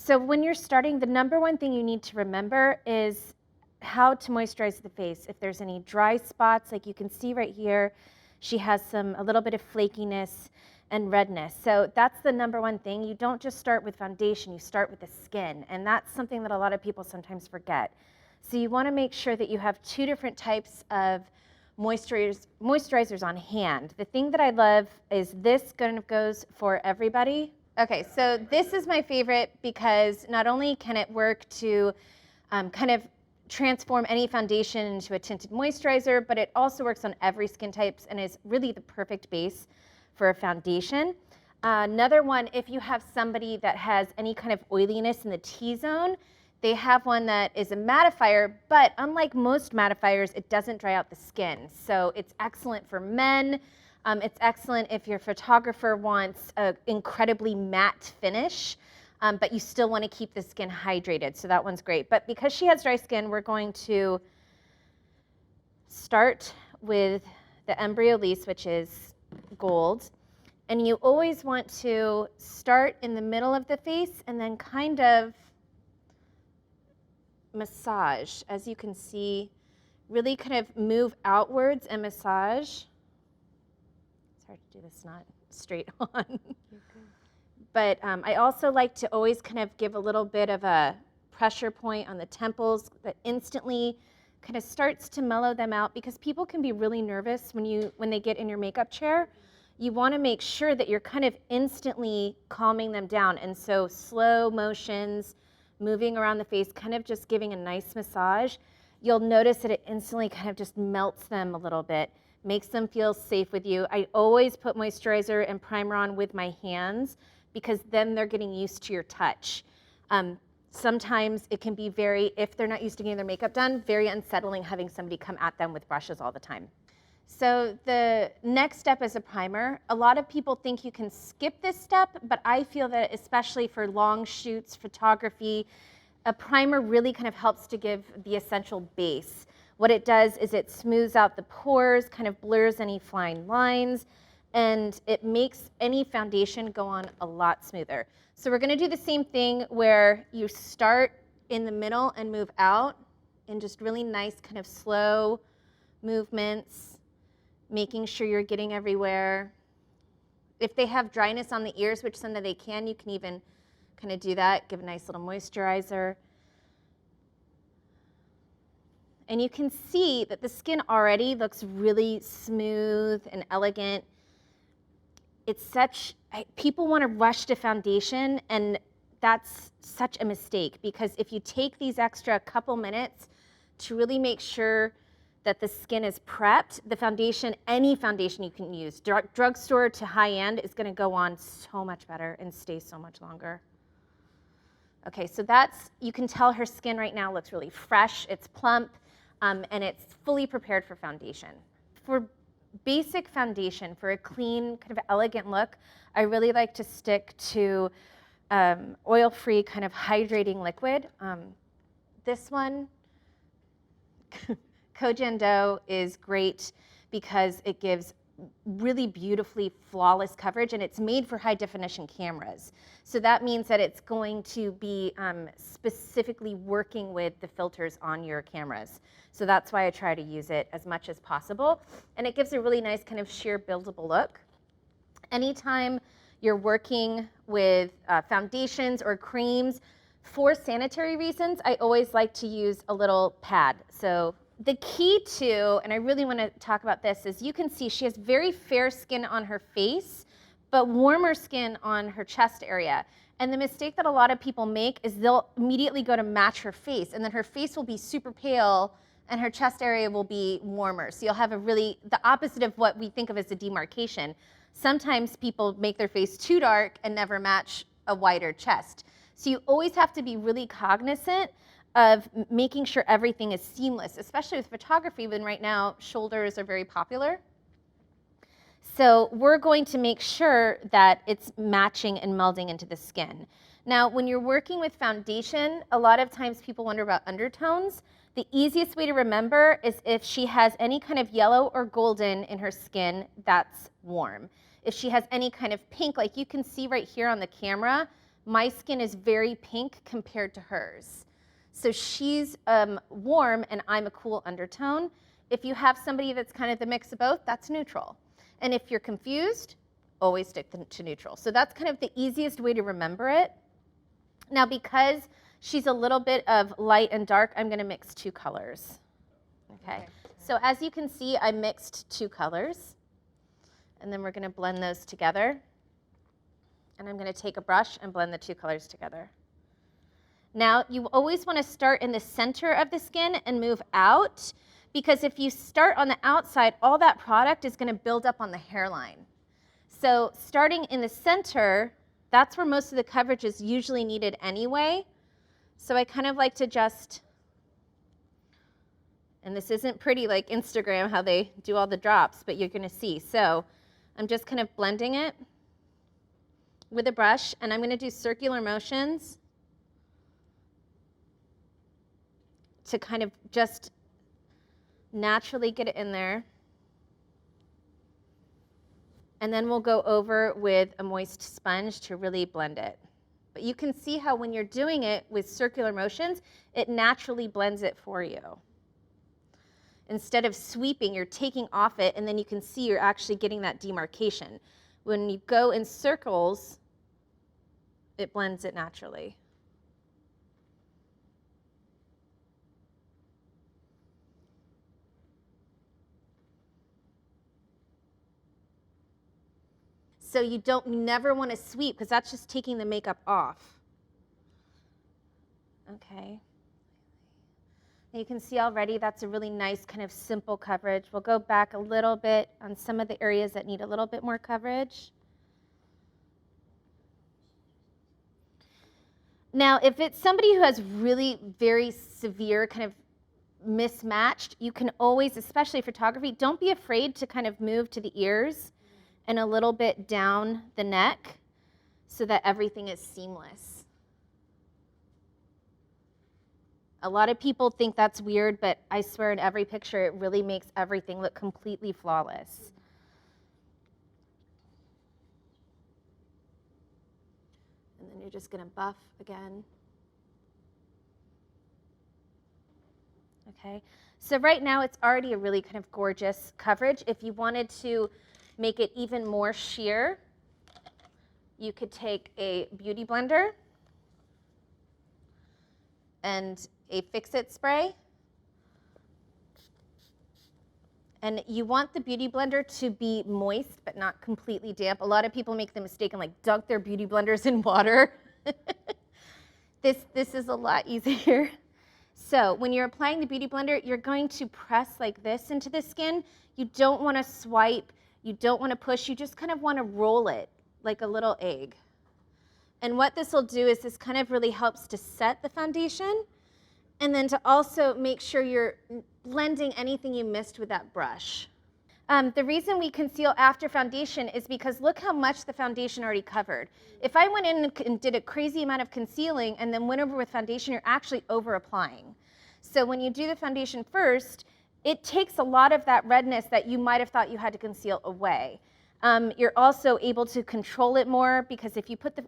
So when you're starting, the number one thing you need to remember is how to moisturize the face. If there's any dry spots, like you can see right here, she has a little bit of flakiness and redness. So that's the number one thing. You don't just start with foundation, you start with the skin. And that's something that a lot of people sometimes forget. So you wanna make sure that you have two different types of moisturizers on hand. The thing that I love is this kind of goes for everybody. Okay, so this is my favorite because not only can it work to kind of transform any foundation into a tinted moisturizer, but it also works on every skin types and is really the perfect base for a foundation. Another one, if you have somebody that has any kind of oiliness in the T-zone, they have one that is a mattifier, but unlike most mattifiers, it doesn't dry out the skin. So it's excellent for men. It's excellent if your photographer wants an incredibly matte finish, but you still want to keep the skin hydrated. So that one's great. But because she has dry skin, we're going to start with the Embryolisse, which is gold. And you always want to start in the middle of the face and then kind of massage. As you can see, really kind of move outwards and massage. It's hard to do this not straight on. But I also like to always kind of give a little bit of a pressure point on the temples that instantly kind of starts to mellow them out, because people can be really nervous when they get in your makeup chair. You want to make sure that you're kind of instantly calming them down. And so slow motions, moving around the face, kind of just giving a nice massage. You'll notice that it instantly kind of just melts them a little bit, makes them feel safe with you. I always put moisturizer and primer on with my hands because then they're getting used to your touch. Sometimes it can be if they're not used to getting their makeup done, very unsettling having somebody come at them with brushes all the time. So the next step is a primer. A lot of people think you can skip this step, but I feel that especially for long shoots, photography, a primer really kind of helps to give the essential base. What it does is it smooths out the pores, kind of blurs any fine lines, and it makes any foundation go on a lot smoother. So we're gonna do the same thing where you start in the middle and move out in just really nice kind of slow movements, making sure you're getting everywhere. If they have dryness on the ears, which some that they can, you can even kind of do that, give a nice little moisturizer. And you can see that the skin already looks really smooth and elegant. People want to rush to foundation, and that's such a mistake, because if you take these extra couple minutes to really make sure that the skin is prepped, the foundation, any foundation you can use, drugstore to high end, is gonna go on so much better and stay so much longer. Okay, so you can tell her skin right now looks really fresh, it's plump, and it's fully prepared for foundation. For basic foundation, for a clean, kind of elegant look, I really like to stick to oil-free kind of hydrating liquid. This one, Kojan Do, is great because it gives really beautifully flawless coverage, and it's made for high definition cameras. So that means that it's going to be specifically working with the filters on your cameras. So that's why I try to use it as much as possible. And it gives a really nice kind of sheer buildable look. Anytime you're working with foundations or creams, for sanitary reasons, I always like to use a little pad. So the key to, and I really want to talk about this, is you can see she has very fair skin on her face, but warmer skin on her chest area. And the mistake that a lot of people make is they'll immediately go to match her face, and then her face will be super pale and her chest area will be warmer. So you'll have the opposite of what we think of as a demarcation. Sometimes people make their face too dark and never match a wider chest. So you always have to be really cognizant of making sure everything is seamless, especially with photography, when right now shoulders are very popular. So we're going to make sure that it's matching and melding into the skin. Now, when you're working with foundation, a lot of times people wonder about undertones. The easiest way to remember is if she has any kind of yellow or golden in her skin, that's warm. If she has any kind of pink, like you can see right here on the camera, My skin is very pink compared to hers. So she's warm and I'm a cool undertone. If you have somebody that's kind of the mix of both, that's neutral. And if you're confused, always stick to neutral. So that's kind of the easiest way to remember it. Now, because she's a little bit of light and dark, I'm gonna mix 2 colors. Okay, so as you can see, I mixed 2 colors. And then we're gonna blend those together. And I'm gonna take a brush and blend the 2 colors together. Now, you always wanna start in the center of the skin and move out, because if you start on the outside, all that product is gonna build up on the hairline. So starting in the center, that's where most of the coverage is usually needed anyway. So I kind of like to just, and this isn't pretty like Instagram, how they do all the drops, but you're gonna see. So I'm just kind of blending it with a brush, and I'm gonna do circular motions to kind of just naturally get it in there. And then we'll go over with a moist sponge to really blend it. But you can see how when you're doing it with circular motions, it naturally blends it for you. Instead of sweeping, you're taking off it, and then you can see you're actually getting that demarcation. When you go in circles, it blends it naturally. So you never want to sweep, because that's just taking the makeup off. Okay. You can see already that's a really nice kind of simple coverage. We'll go back a little bit on some of the areas that need a little bit more coverage. Now, if it's somebody who has really very severe kind of mismatched, you can always, especially photography, don't be afraid to kind of move to the ears and a little bit down the neck so that everything is seamless. A lot of people think that's weird, but I swear in every picture it really makes everything look completely flawless. And then you're just gonna buff again. Okay, so right now it's already a really kind of gorgeous coverage. If you wanted to make it even more sheer, you could take a beauty blender and a Fix-It spray. And you want the beauty blender to be moist but not completely damp. A lot of people make the mistake and like dunk their beauty blenders in water. This is a lot easier. So when you're applying the beauty blender, you're going to press like this into the skin. You don't want to swipe, you don't want to push, you just kind of want to roll it like a little egg. And what this will do is this kind of really helps to set the foundation, and then to also make sure you're blending anything you missed with that brush. The reason we conceal after foundation is because look how much the foundation already covered. If I went in and did a crazy amount of concealing and then went over with foundation, you're actually over applying. So when you do the foundation first, it takes a lot of that redness that you might have thought you had to conceal away. You're also able to control it more, because if you put the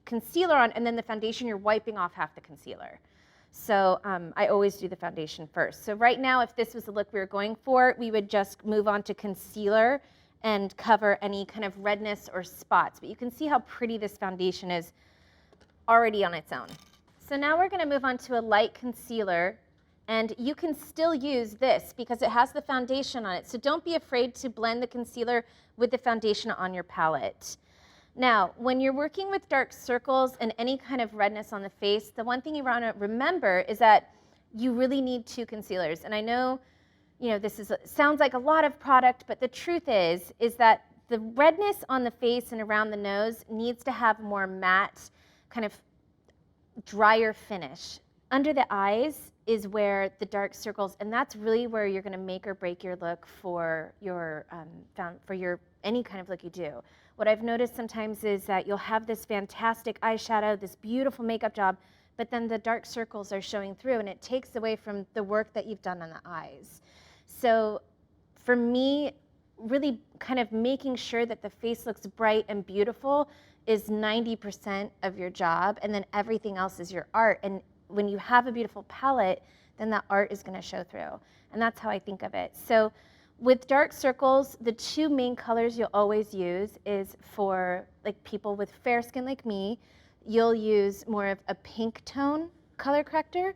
concealer on and then the foundation, you're wiping off half the concealer. So I always do the foundation first. So right now, if this was the look we were going for, we would just move on to concealer and cover any kind of redness or spots. But you can see how pretty this foundation is already on its own. So now we're gonna move on to a light concealer, and you can still use this because it has the foundation on it. So don't be afraid to blend the concealer with the foundation on your palette. Now, when you're working with dark circles and any kind of redness on the face, the one thing you want to remember is that you really need 2 concealers. And I know, this sounds like a lot of product, but the truth is that the redness on the face and around the nose needs to have more matte, kind of drier finish. Under the eyes is where the dark circles, and that's really where you're going to make or break your look for your any kind of look you do. What I've noticed sometimes is that you'll have this fantastic eyeshadow, this beautiful makeup job, but then the dark circles are showing through, and it takes away from the work that you've done on the eyes. So for me, really kind of making sure that the face looks bright and beautiful is 90% of your job, and then everything else is your art. And when you have a beautiful palette, then that art is going to show through. And that's how I think of it. So with dark circles, the two main colors you'll always use is for like people with fair skin like me, you'll use more of a pink tone color corrector.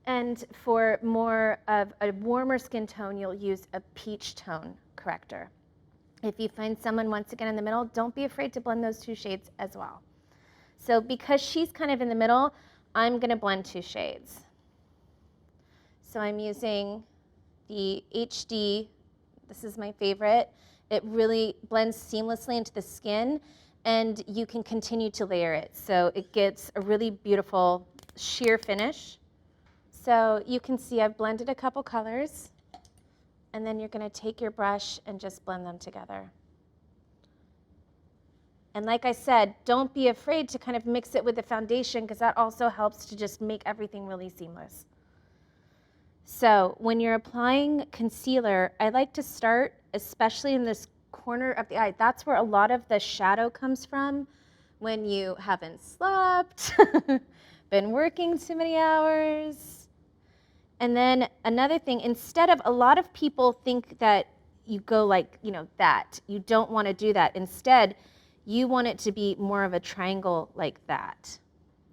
And for more of a warmer skin tone, you'll use a peach tone corrector. If you find someone once again in the middle, don't be afraid to blend those two shades as well. So because she's kind of in the middle, I'm gonna blend two shades. So I'm using the HD, this is my favorite. It really blends seamlessly into the skin, and you can continue to layer it. So it gets a really beautiful sheer finish. So you can see I've blended a couple colors, and then you're gonna take your brush and just blend them together. And like I said, don't be afraid to kind of mix it with the foundation, because that also helps to just make everything really seamless. So when you're applying concealer, I like to start, especially in this corner of the eye. That's where a lot of the shadow comes from when you haven't slept, been working too many hours. And then another thing, instead of, a lot of people think that you go like, that. You don't want to do that. Instead, you want it to be more of a triangle like that,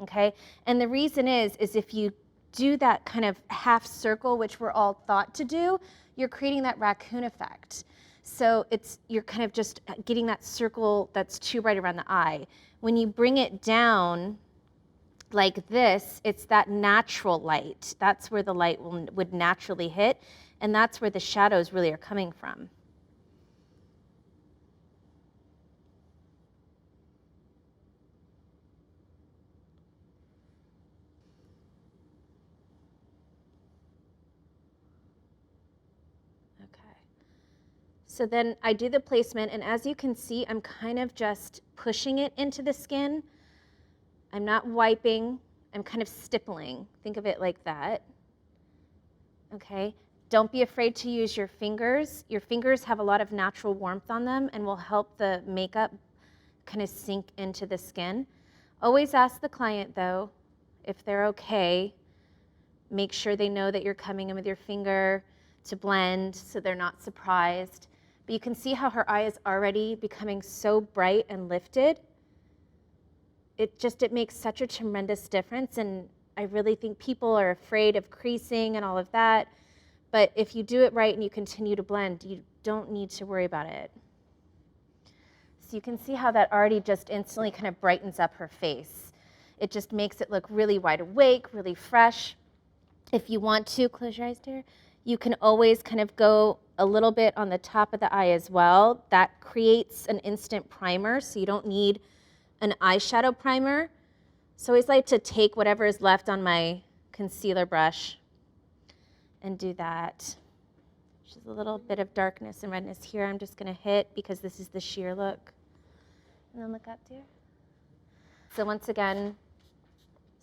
okay? And the reason is if you do that kind of half circle, which we're all thought to do, you're creating that raccoon effect. So you're kind of just getting that circle that's too bright around the eye. When you bring it down like this, it's that natural light. That's where the light would naturally hit, and that's where the shadows really are coming from. Okay. So then I do the placement, and as you can see, I'm kind of just pushing it into the skin. I'm not wiping, I'm kind of stippling. Think of it like that. Okay, don't be afraid to use your fingers. Your fingers have a lot of natural warmth on them and will help the makeup kind of sink into the skin. Always ask the client though, if they're okay. Make sure they know that you're coming in with your finger to blend so they're not surprised. But you can see how her eye is already becoming so bright and lifted. It makes such a tremendous difference, and I really think people are afraid of creasing and all of that, but if you do it right and you continue to blend, you don't need to worry about it. So you can see how that already just instantly kind of brightens up her face. It just makes it look really wide awake, really fresh. If you want to, close your eyes, dear, you can always kind of go a little bit on the top of the eye as well. That creates an instant primer, so you don't need an eyeshadow primer. So I always like to take whatever is left on my concealer brush and do that. Just a little bit of darkness and redness here. I'm just gonna hit because this is the sheer look. And then look up, dear. So once again,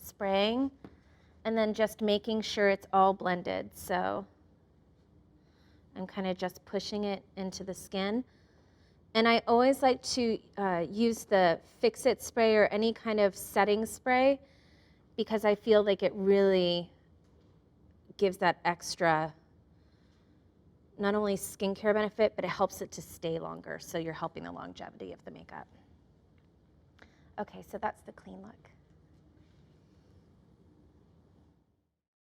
spraying and then just making sure it's all blended. So I'm kind of just pushing it into the skin. And I always like to use the Fix-It spray or any kind of setting spray because I feel like it really gives that extra, not only skincare benefit, but it helps it to stay longer. So you're helping the longevity of the makeup. Okay, so that's the clean look.